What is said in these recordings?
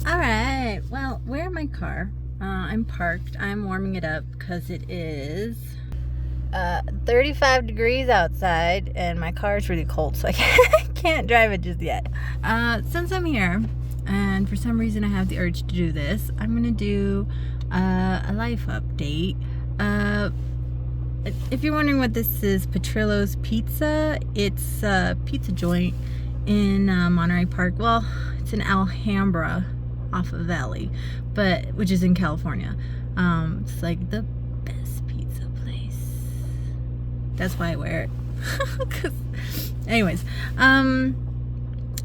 All right. Well, we're in my car. I'm parked. I'm warming it up because it is 35 degrees outside, and my car is really cold, so I can't drive it just yet. Since I'm here, and for some reason I have the urge to do this, I'm gonna do a life update. If you're wondering what this is, Petrillo's Pizza. It's a pizza joint in Monterey Park. Well, it's in Alhambra, off of Valley, which is in California. It's like the best pizza place. That's why I wear it. Anyways,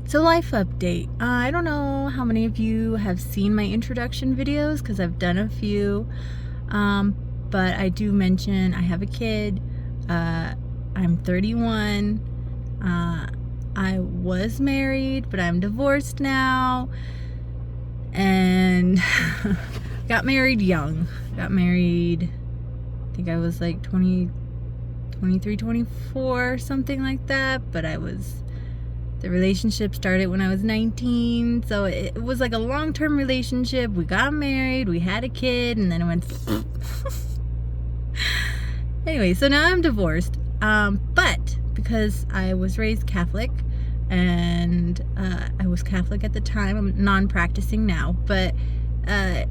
so life update. I don't know how many of you have seen my introduction videos because I've done a few. But I do mention I have a kid. I'm 31. I was married, but I'm divorced now. And got married young. Got married, I think I was like 23, 24, something like that. But the relationship started when I was 19. So it was like a long-term relationship. We got married, we had a kid, and then it went anyway, so now I'm divorced. But because I was raised Catholic, and I was Catholic at the time, I'm non-practicing now, but I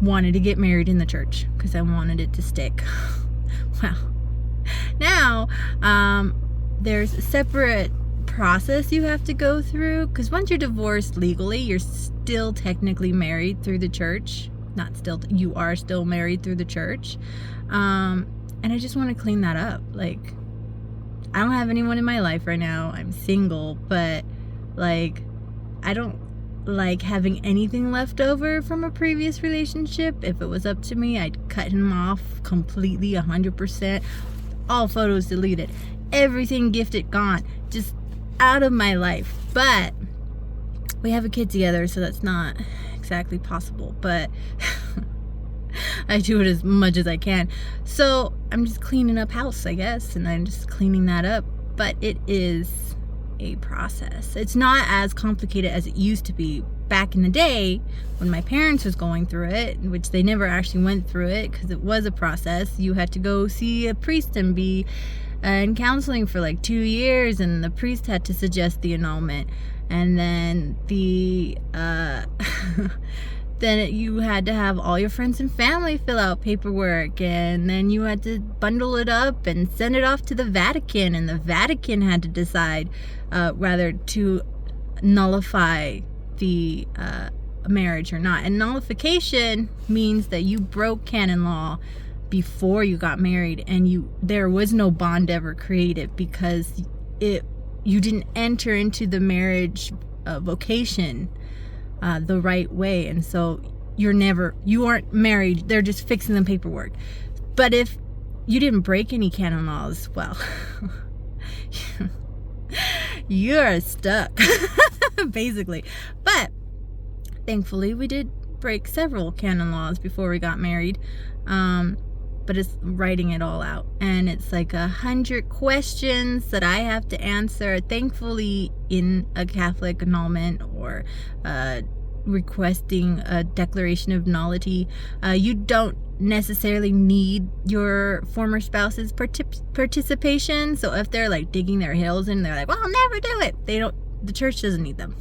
wanted to get married in the church because I wanted it to stick. Well, now there's a separate process you have to go through, because once you're divorced legally, you're still technically married through the church. You are still married through the church. And I just want to clean that up. Like, I don't have anyone in my life right now. I'm single, but like, I don't like having anything left over from a previous relationship. If it was up to me, I'd cut him off completely, 100%. All photos deleted. Everything gifted gone. Just out of my life. But we have a kid together, so that's not exactly possible, but I do it as much as I can. So I'm just cleaning up house, I guess, and I'm just cleaning that up. But it is a process. It's not as complicated as it used to be back in the day when my parents was going through it, which they never actually went through it because it was a process. You had to go see a priest and be in counseling for like 2 years, and the priest had to suggest the annulment. And then then you had to have all your friends and family fill out paperwork, and then you had to bundle it up and send it off to the Vatican, and the Vatican had to decide whether to nullify the marriage or not. And nullification means that you broke canon law before you got married, and there was no bond ever created because you didn't enter into the marriage vocation the right way, and so you aren't married. They're just fixing the paperwork. But if you didn't break any canon laws, well, you're stuck basically. But thankfully we did break several canon laws before we got married. But it's writing it all out, and it's like 100 questions that I have to answer. Thankfully, in a Catholic annulment or requesting a declaration of nullity, you don't necessarily need your former spouse's participation. So if they're like digging their heels in, they're like, well, I'll never do it. The church doesn't need them.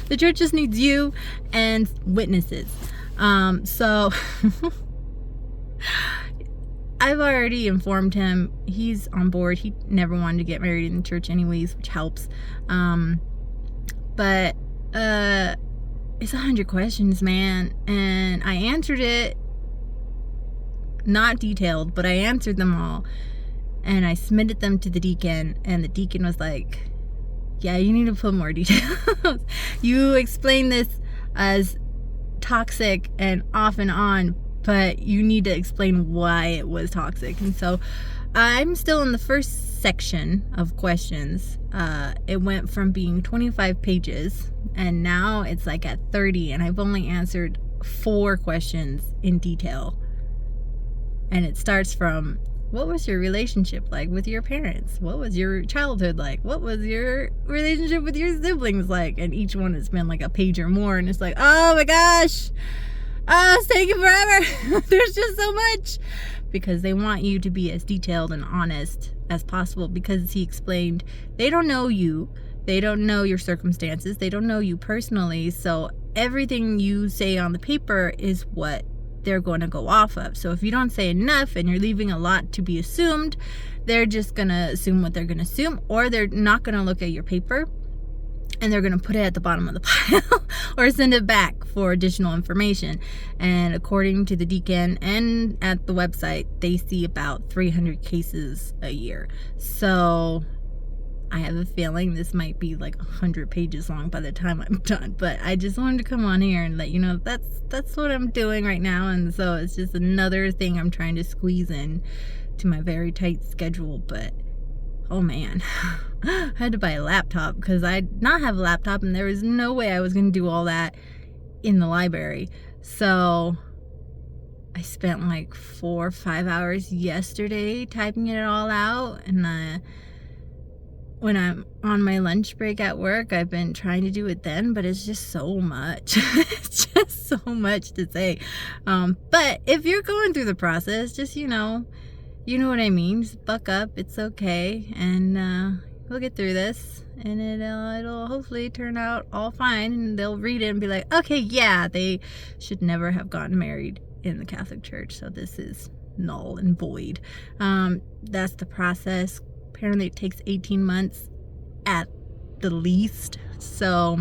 The church just needs you and witnesses. So I've already informed him. He's on board. He never wanted to get married in the church anyways, which helps. But it's 100 questions, man. And I answered it. Not detailed, but I answered them all. And I submitted them to the deacon. And the deacon was like, yeah, you need to put more details. You explain this as toxic and off and on, but you need to explain why it was toxic. And so I'm still in the first section of questions. It went from being 25 pages, and now it's like at 30, and I've only answered 4 questions in detail. And it starts from What was your relationship like with your parents? What was your childhood like? What was your relationship with your siblings like? And each one has been like a page or more, and it's like, oh my gosh, oh, it's taking forever. There's just so much, because they want you to be as detailed and honest as possible, because he explained they don't know you, they don't know your circumstances, they don't know you personally, so everything you say on the paper is what they're going to go off of. So if you don't say enough and you're leaving a lot to be assumed, they're just going to assume what they're going to assume, or they're not going to look at your paper and they're going to put it at the bottom of the pile or send it back for additional information. And according to the deacon and at the website, they see about 300 cases a year. So I have a feeling this might be like 100 pages long by the time I'm done. But I just wanted to come on here and let you know that's what I'm doing right now. And so it's just another thing I'm trying to squeeze in to my very tight schedule. But oh man, I had to buy a laptop because I did not have a laptop, and there was no way I was going to do all that in the library. So I spent like 4 or 5 hours yesterday typing it all out, and when I'm on my lunch break at work, I've been trying to do it then, but it's just so much. It's just so much to say. But if you're going through the process, just, you know what I mean. Just buck up. It's okay. And we'll get through this. And it'll hopefully turn out all fine. And they'll read it and be like, okay, yeah, they should never have gotten married in the Catholic Church. So this is null and void. That's the process. Apparently it takes 18 months at the least. So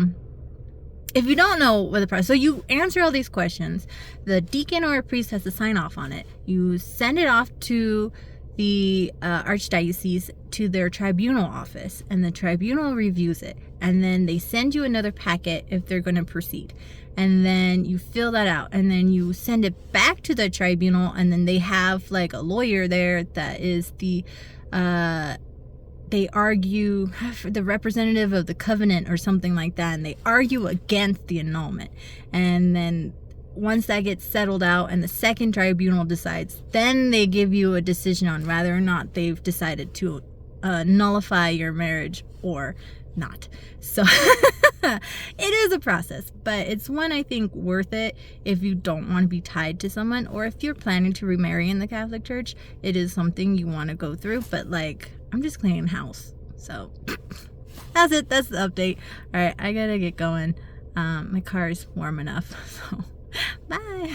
if you don't know what the process, so you answer all these questions, the deacon or a priest has to sign off on it. You send it off to the archdiocese, to their tribunal office, and the tribunal reviews it, and then they send you another packet if they're going to proceed, and then you fill that out, and then you send it back to the tribunal, and then they have like a lawyer there that is the they argue, the representative of the covenant or something like that, and they argue against the annulment. And then once that gets settled out and the second tribunal decides, then they give you a decision on whether or not they've decided to nullify your marriage or not. So it is a process, but it's one I think worth it if you don't want to be tied to someone, or if you're planning to remarry in the Catholic Church. It is something you want to go through, but like, I'm just cleaning house. So that's it. That's the update. All right, I gotta get going. My car is warm enough. So bye.